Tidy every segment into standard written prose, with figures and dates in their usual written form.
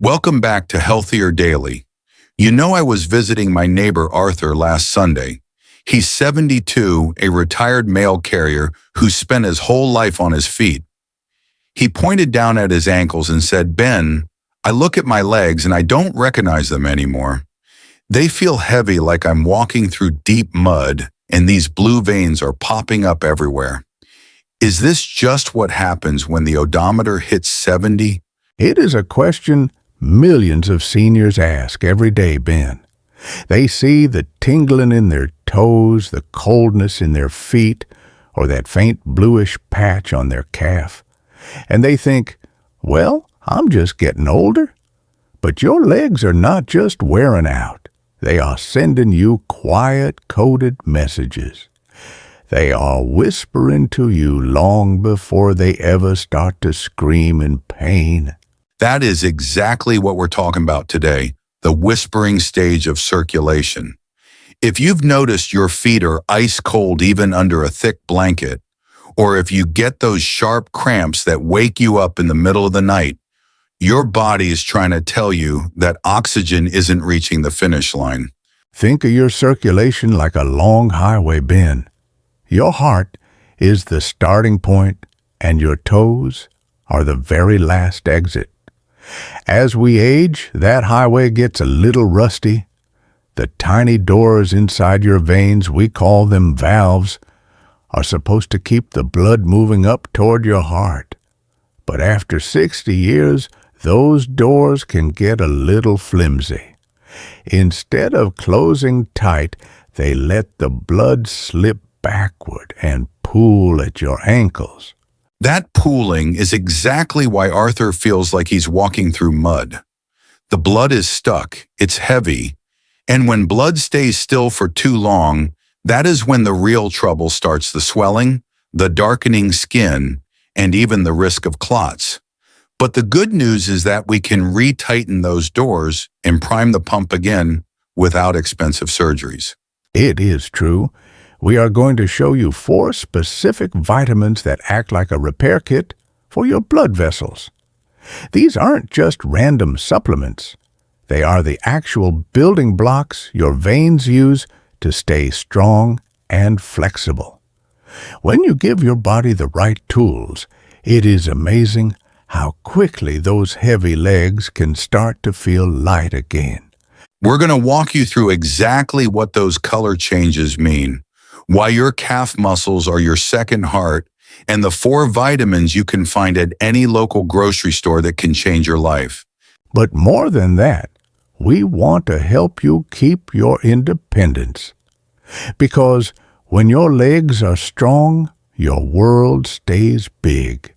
Welcome back to Healthier Daily. You know, I was visiting my neighbor Arthur last Sunday. He's 72, a retired mail carrier who spent his whole life on his feet. He pointed down at his ankles and said, "Ben, I look at my legs and I don't recognize them anymore. They feel heavy like I'm walking through deep mud and these blue veins are popping up everywhere. Is this just what happens when the odometer hits 70? It is a question millions of seniors ask every day, Ben. They see the tingling in their toes, the coldness in their feet, or that faint bluish patch on their calf. And they think, well, I'm just getting older. But your legs are not just wearing out. They are sending you quiet, coded messages. They are whispering to you long before they ever start to scream in pain. That is exactly what we're talking about today, the whispering stage of circulation. If you've noticed your feet are ice cold even under a thick blanket, or if you get those sharp cramps that wake you up in the middle of the night, your body is trying to tell you that oxygen isn't reaching the finish line. Think of your circulation like a long highway, Ben. Your heart is the starting point, and your toes are the very last exit. As we age, that highway gets a little rusty. The tiny doors inside your veins, we call them valves, are supposed to keep the blood moving up toward your heart. But after 60 years, those doors can get a little flimsy. Instead of closing tight, they let the blood slip backward and pool at your ankles. That pooling is exactly why Arthur feels like he's walking through mud. The blood is stuck, it's heavy, and when blood stays still for too long, that is when the real trouble starts: the swelling, the darkening skin, and even the risk of clots. But the good news is that we can retighten those doors and prime the pump again without expensive surgeries. It is true. We are going to show you 4 specific vitamins that act like a repair kit for your blood vessels. These aren't just random supplements. They are the actual building blocks your veins use to stay strong and flexible. When you give your body the right tools, it is amazing how quickly those heavy legs can start to feel light again. We're going to walk you through exactly what those color changes mean, why your calf muscles are your second heart, and the 4 vitamins you can find at any local grocery store that can change your life. But more than that, we want to help you keep your independence. Because when your legs are strong, your world stays big.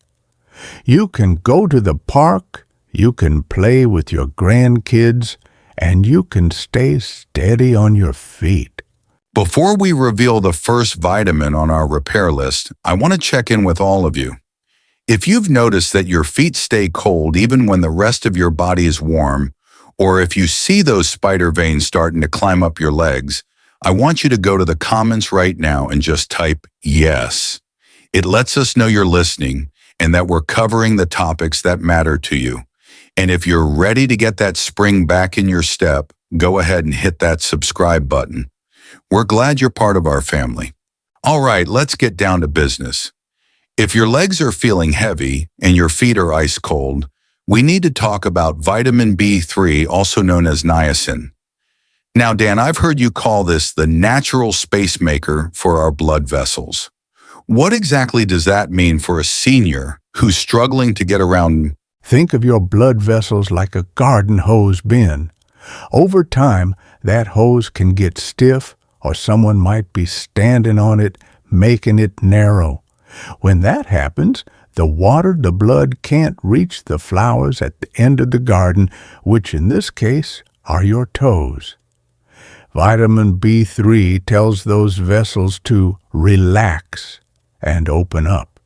You can go to the park, you can play with your grandkids, and you can stay steady on your feet. Before we reveal the first vitamin on our repair list, I want to check in with all of you. If you've noticed that your feet stay cold even when the rest of your body is warm, or if you see those spider veins starting to climb up your legs, I want you to go to the comments right now and just type yes. It lets us know you're listening and that we're covering the topics that matter to you. And if you're ready to get that spring back in your step, go ahead and hit that subscribe button. We're glad you're part of our family. All right, let's get down to business. If your legs are feeling heavy and your feet are ice cold, we need to talk about vitamin B3, also known as niacin. Now, Dan, I've heard you call this the natural space maker for our blood vessels. What exactly does that mean for a senior who's struggling to get around? Think of your blood vessels like a garden hose, Ben. Over time, that hose can get stiff, or someone might be standing on it, making it narrow. When that happens, the blood can't reach the flowers at the end of the garden, which in this case are your toes. Vitamin B3 tells those vessels to relax and open up.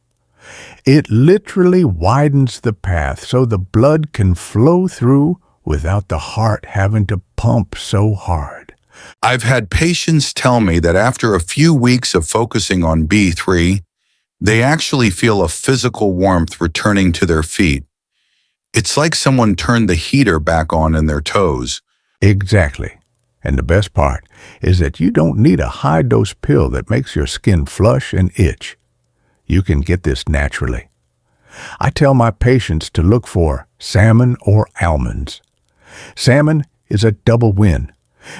It literally widens the path so the blood can flow through without the heart having to pump so hard. I've had patients tell me that after a few weeks of focusing on B3, they actually feel a physical warmth returning to their feet. It's like someone turned the heater back on in their toes. Exactly. And the best part is that you don't need a high-dose pill that makes your skin flush and itch. You can get this naturally. I tell my patients to look for salmon or almonds. Salmon is a double win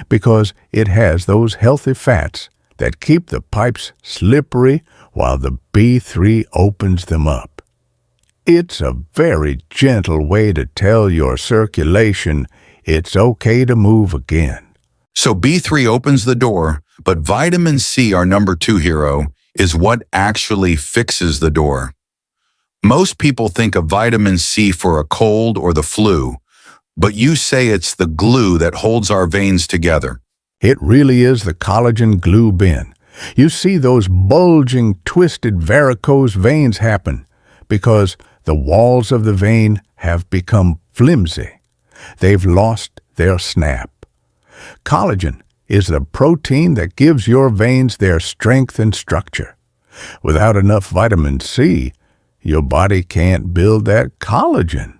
because it has those healthy fats that keep the pipes slippery while the B3 opens them up. It's a very gentle way to tell your circulation it's okay to move again. So B3 opens the door, but vitamin C, our number 2 hero, is what actually fixes the door. Most people think of vitamin C for a cold or the flu, but you say it's the glue that holds our veins together. It really is the collagen glue, Ben. You see those bulging, twisted varicose veins happen because the walls of the vein have become flimsy. They've lost their snap. Collagen is the protein that gives your veins their strength and structure. Without enough vitamin C, your body can't build that collagen.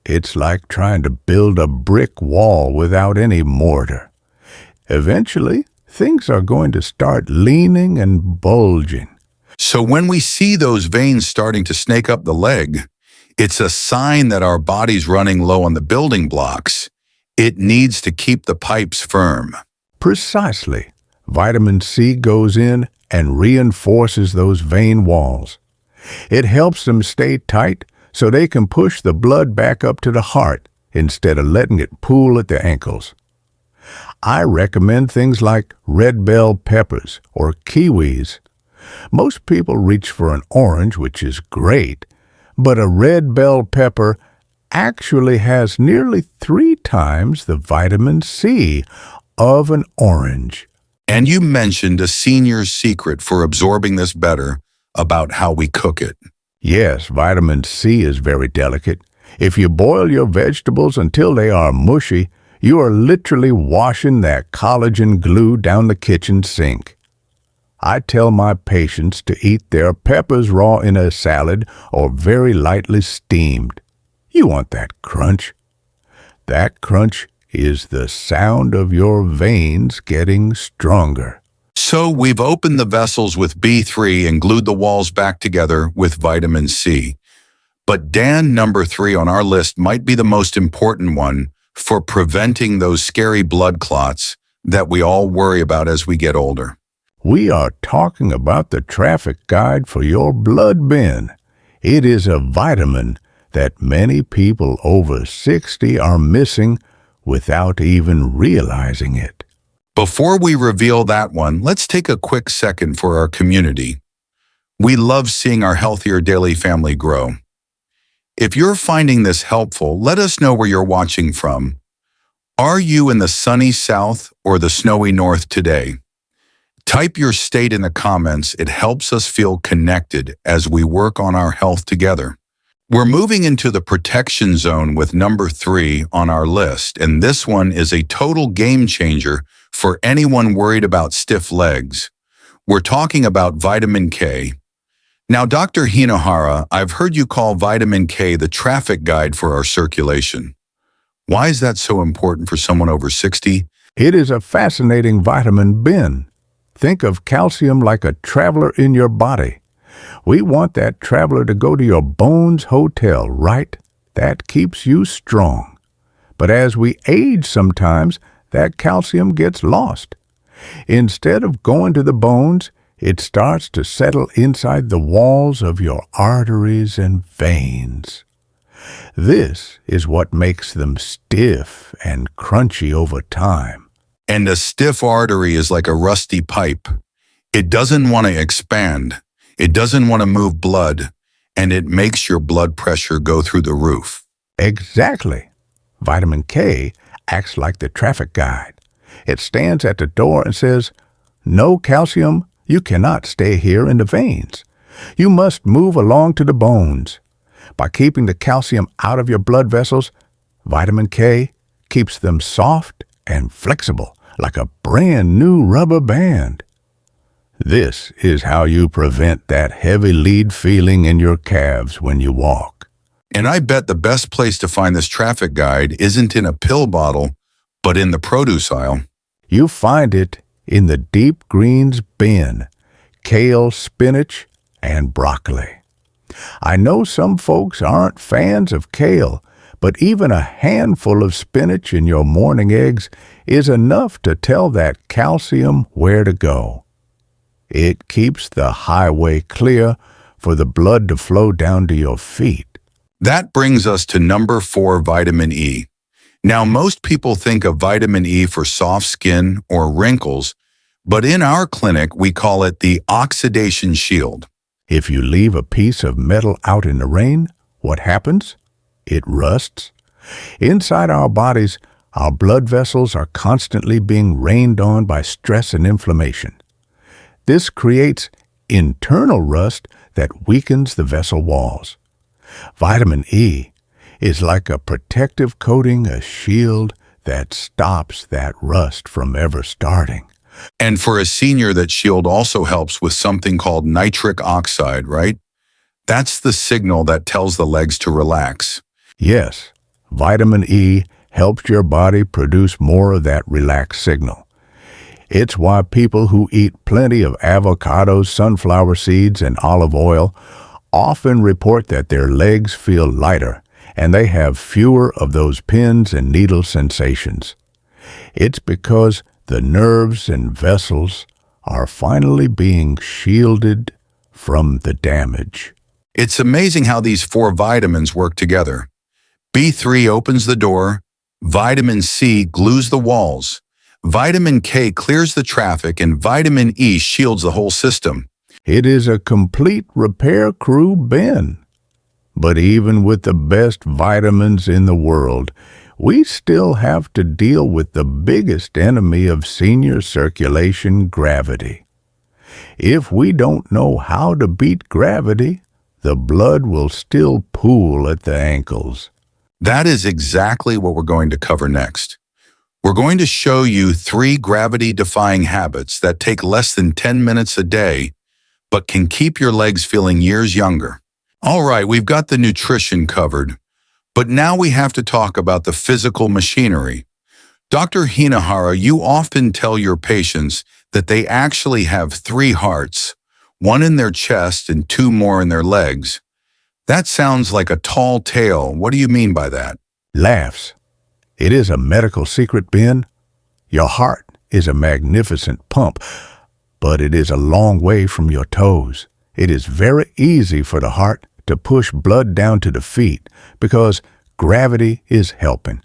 It's like trying to build a brick wall without any mortar. Eventually, things are going to start leaning and bulging. So when we see those veins starting to snake up the leg, it's a sign that our body's running low on the building blocks. It needs to keep the pipes firm. Precisely. Vitamin C goes in and reinforces those vein walls. It helps them stay tight so they can push the blood back up to the heart instead of letting it pool at the ankles. I recommend things like red bell peppers or kiwis. Most people reach for an orange, which is great, but a red bell pepper actually has nearly 3 times the vitamin C of an orange. And you mentioned a senior's secret for absorbing this better about how we cook it. Yes, vitamin C is very delicate. If you boil your vegetables until they are mushy, you are literally washing that collagen glue down the kitchen sink. I tell my patients to eat their peppers raw in a salad or very lightly steamed. You want that crunch. That crunch is the sound of your veins getting stronger. So we've opened the vessels with B3 and glued the walls back together with vitamin C. But Dan, number 3 on our list, might be the most important one for preventing those scary blood clots that we all worry about as we get older. We are talking about the traffic guide for your blood bin. It is a vitamin that many people over 60 are missing without even realizing it. Before we reveal that one, let's take a quick second for our community. We love seeing our Healthier Daily family grow. If you're finding this helpful, let us know where you're watching from. Are you in the sunny South or the snowy North today? Type your state in the comments. It helps us feel connected as we work on our health together. We're moving into the protection zone with number 3 on our list, and this one is a total game changer for anyone worried about stiff legs. We're talking about vitamin K. Now, Dr. Hinohara, I've heard you call vitamin K the traffic guide for our circulation. Why is that so important for someone over 60? It is a fascinating vitamin bin. Think of calcium like a traveler in your body. We want that traveler to go to your Bones Hotel, right? That keeps you strong. But as we age sometimes, that calcium gets lost. Instead of going to the bones, it starts to settle inside the walls of your arteries and veins. This is what makes them stiff and crunchy over time. And a stiff artery is like a rusty pipe. It doesn't want to expand. It doesn't want to move blood, and it makes your blood pressure go through the roof. Exactly. Vitamin K acts like the traffic guide. It stands at the door and says, "No calcium, you cannot stay here in the veins. You must move along to the bones." By keeping the calcium out of your blood vessels, vitamin K keeps them soft and flexible, like a brand new rubber band. This is how you prevent that heavy lead feeling in your calves when you walk. And I bet the best place to find this traffic guide isn't in a pill bottle, but in the produce aisle. You find it in the deep greens bin, kale, spinach, and broccoli. I know some folks aren't fans of kale, but even a handful of spinach in your morning eggs is enough to tell that calcium where to go. It keeps the highway clear for the blood to flow down to your feet. That brings us to number 4, vitamin E. Now, most people think of vitamin E for soft skin or wrinkles, but in our clinic, we call it the oxidation shield. If you leave a piece of metal out in the rain, what happens? It rusts. Inside our bodies, our blood vessels are constantly being rained on by stress and inflammation. This creates internal rust that weakens the vessel walls. Vitamin E is like a protective coating, a shield that stops that rust from ever starting. And for a senior, that shield also helps with something called nitric oxide, right? That's the signal that tells the legs to relax. Yes, vitamin E helps your body produce more of that relaxed signal. It's why people who eat plenty of avocados, sunflower seeds, and olive oil often report that their legs feel lighter and they have fewer of those pins and needle sensations. It's because the nerves and vessels are finally being shielded from the damage. It's amazing how these 4 vitamins work together. B3 opens the door, vitamin C glues the walls, vitamin K clears the traffic, and vitamin E shields the whole system. It is a complete repair crew bin. But even with the best vitamins in the world, we still have to deal with the biggest enemy of senior circulation, gravity. If we don't know how to beat gravity, the blood will still pool at the ankles. That is exactly what we're going to cover next. We're going to show you 3 gravity-defying habits that take less than 10 minutes a day, but can keep your legs feeling years younger. All right, we've got the nutrition covered, but now we have to talk about the physical machinery. Dr. Hinahara, you often tell your patients that they actually have 3 hearts, 1 in their chest and 2 more in their legs. That sounds like a tall tale. What do you mean by that? Laughs. It is a medical secret, Ben. Your heart is a magnificent pump, but it is a long way from your toes. It is very easy for the heart to push blood down to the feet because gravity is helping.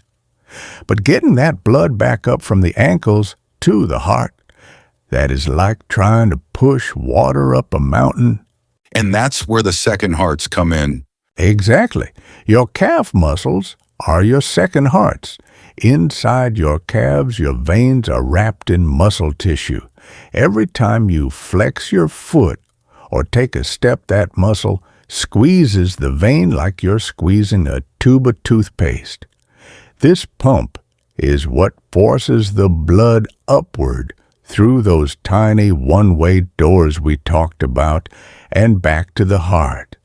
But getting that blood back up from the ankles to the heart, that is like trying to push water up a mountain. And that's where the second hearts come in. Exactly. Your calf muscles are your second hearts. Inside your calves, your veins are wrapped in muscle tissue. Every time you flex your foot or take a step, that muscle squeezes the vein like you're squeezing a tube of toothpaste. This pump is what forces the blood upward through those tiny one-way doors we talked about and back to the heart.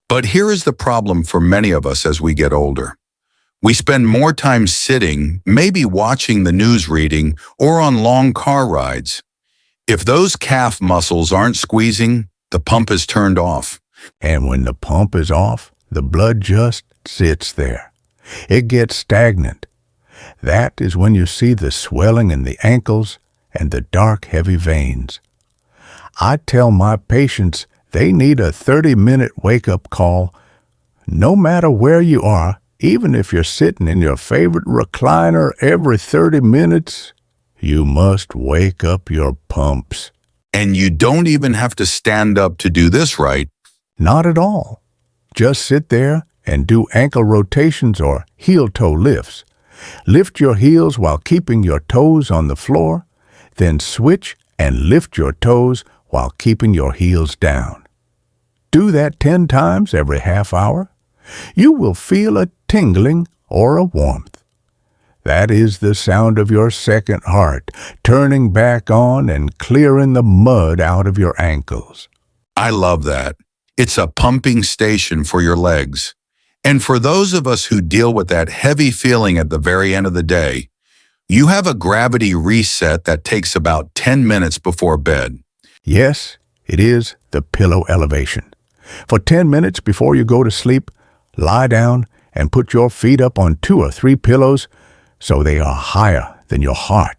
But here is the problem for many of us as we get older. We spend more time sitting, maybe watching the news reading, or on long car rides. If those calf muscles aren't squeezing, the pump is turned off. And when the pump is off, the blood just sits there. It gets stagnant. That is when you see the swelling in the ankles and the dark, heavy veins. I tell my patients they need a 30-minute wake-up call. No matter where you are, even if you're sitting in your favorite recliner every 30 minutes, you must wake up your pumps. And you don't even have to stand up to do this, right? Not at all. Just sit there and do ankle rotations or heel-toe lifts. Lift your heels while keeping your toes on the floor, then switch and lift your toes while keeping your heels down. Do that 10 times every half hour. You will feel a tingling or a warmth. That is the sound of your second heart turning back on and clearing the mud out of your ankles. I love that. It's a pumping station for your legs. And for those of us who deal with that heavy feeling at the very end of the day, you have a gravity reset that takes about 10 minutes before bed. Yes, it is the pillow elevation. For 10 minutes before you go to sleep, lie down and put your feet up on 2 or 3 pillows so they are higher than your heart.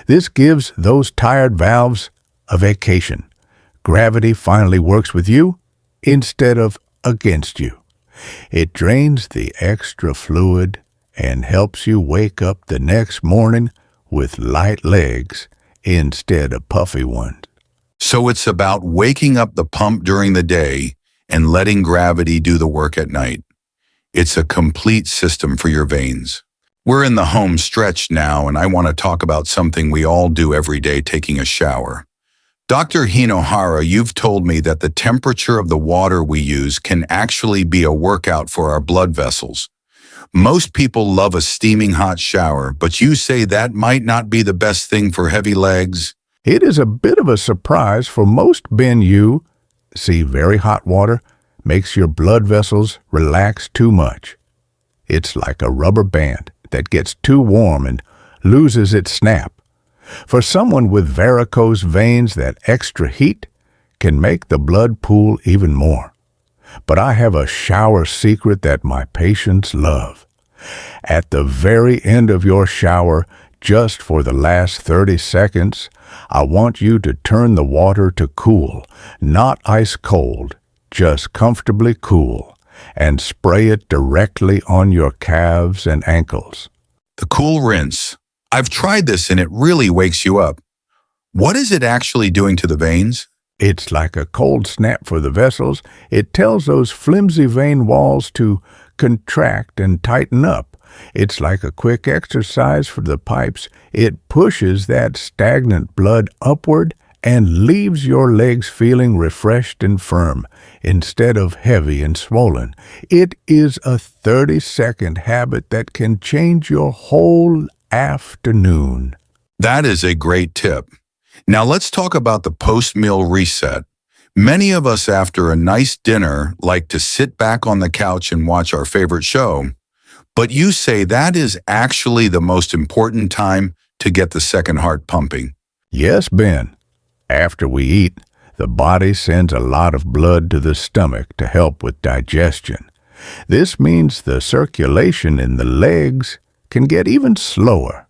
This gives those tired valves a vacation. Gravity finally works with you instead of against you. It drains the extra fluid and helps you wake up the next morning with light legs instead of puffy ones. So it's about waking up the pump during the day and letting gravity do the work at night. It's a complete system for your veins. We're in the home stretch now, and I want to talk about something we all do every day, taking a shower. Dr. Hinohara, you've told me that the temperature of the water we use can actually be a workout for our blood vessels. Most people love a steaming hot shower, but you say that might not be the best thing for heavy legs. It is a bit of a surprise for most men. You see, very hot water makes your blood vessels relax too much. It's like a rubber band that gets too warm and loses its snap. For someone with varicose veins, that extra heat can make the blood pool even more. But I have a shower secret that my patients love. At the very end of your shower, just for the last 30 seconds, I want you to turn the water to cool, not ice cold, just comfortably cool, and spray it directly on your calves and ankles. The cool rinse. I've tried this and it really wakes you up. What is it actually doing to the veins? It's like a cold snap for the vessels. It tells those flimsy vein walls to contract and tighten up. It's like a quick exercise for the pipes. It pushes that stagnant blood upward and leaves your legs feeling refreshed and firm instead of heavy and swollen. It is a 30-second habit that can change your whole afternoon. That is a great tip. Now let's talk about the post-meal reset. Many of us after a nice dinner like to sit back on the couch and watch our favorite show. But you say that is actually the most important time to get the second heart pumping. Yes, Ben. After we eat, the body sends a lot of blood to the stomach to help with digestion. This means the circulation in the legs can get even slower.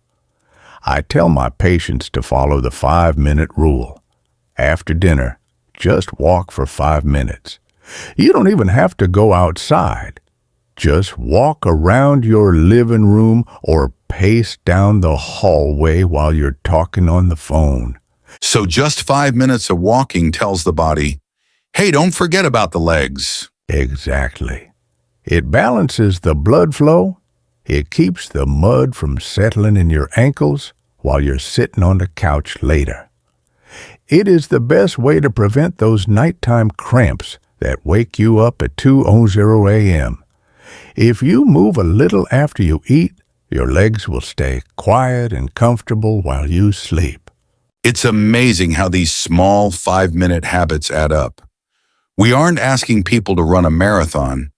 I tell my patients to follow the 5-minute rule. After dinner, just walk for 5 minutes. You don't even have to go outside. Just walk around your living room or pace down the hallway while you're talking on the phone. So just 5 minutes of walking tells the body, hey, don't forget about the legs. Exactly. It balances the blood flow. It keeps the mud from settling in your ankles while you're sitting on the couch later. It is the best way to prevent those nighttime cramps that wake you up at 2:00 a.m. If you move a little after you eat, your legs will stay quiet and comfortable while you sleep. It's amazing how these small 5-minute habits add up. We aren't asking people to run a marathon.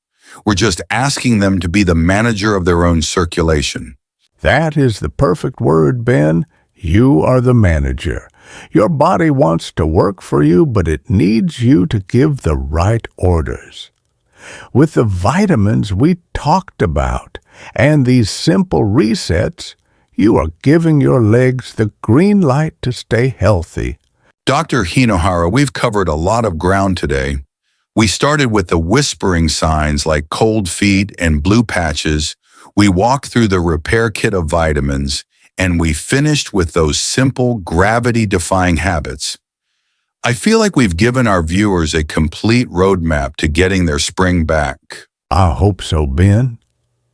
We're just asking them to be the manager of their own circulation. That is the perfect word, Ben. You are the manager. Your body wants to work for you, but it needs you to give the right orders. With the vitamins we talked about and these simple resets, you are giving your legs the green light to stay healthy. Dr. Hinohara, we've covered a lot of ground today. We started with the whispering signs like cold feet and blue patches. We walked through the repair kit of vitamins, and we finished with those simple gravity-defying habits. I feel like we've given our viewers a complete roadmap to getting their spring back. I hope so, Ben,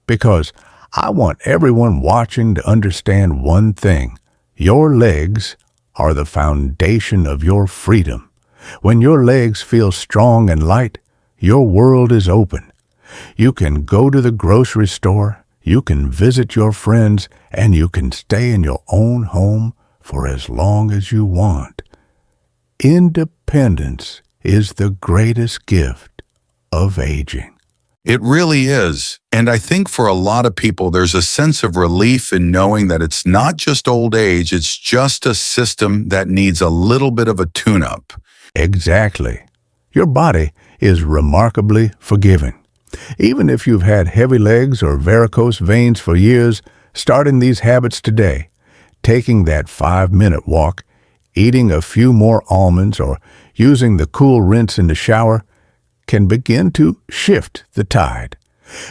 because I want everyone watching to understand one thing. Your legs are the foundation of your freedom. When your legs feel strong and light, your world is open. You can go to the grocery store, you can visit your friends, and you can stay in your own home for as long as you want. Independence is the greatest gift of aging. It really is. And I think for a lot of people, there's a sense of relief in knowing that it's not just old age, it's just a system that needs a little bit of a tune-up. Exactly. Your body is remarkably forgiving. Even if you've had heavy legs or varicose veins for years, starting these habits today, taking that 5-minute walk, eating a few more almonds, or using the cool rinse in the shower can begin to shift the tide.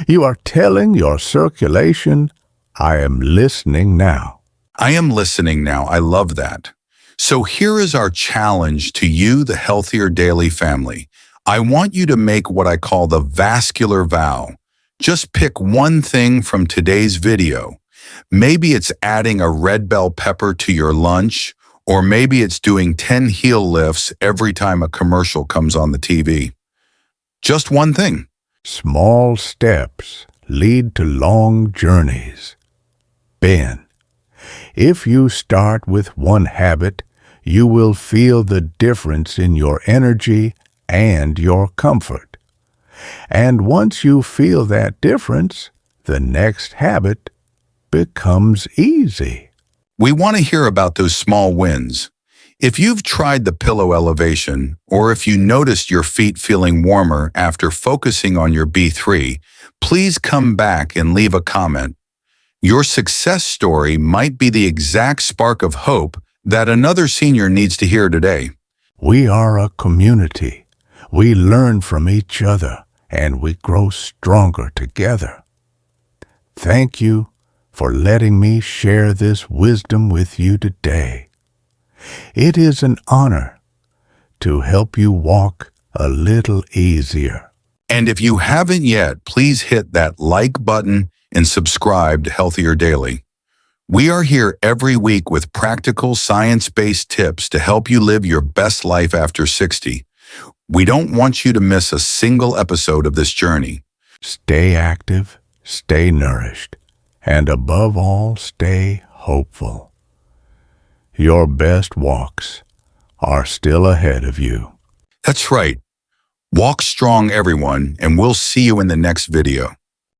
You are telling your circulation, I am listening now. I am listening now. I love that. So here is our challenge to you, the Healthier Daily family. I want you to make what I call the vascular vow. Just pick one thing from today's video. Maybe it's adding a red bell pepper to your lunch, or maybe it's doing 10 heel lifts every time a commercial comes on the TV. Just one thing. Small steps lead to long journeys. Ben, if you start with one habit, you will feel the difference in your energy and your comfort. And once you feel that difference, the next habit becomes easy. We want to hear about those small wins. If you've tried the pillow elevation, or if you noticed your feet feeling warmer after focusing on your B3, please come back and leave a comment. Your success story might be the exact spark of hope that another senior needs to hear today. We are a community. We learn from each other, and we grow stronger together. Thank you for letting me share this wisdom with you today. It is an honor to help you walk a little easier. And if you haven't yet, please hit that like button and subscribe to Healthier Daily. We are here every week with practical, science-based tips to help you live your best life after 60. We don't want you to miss a single episode of this journey. Stay active, stay nourished, and above all, stay hopeful. Your best walks are still ahead of you. That's right. Walk strong, everyone, and we'll see you in the next video.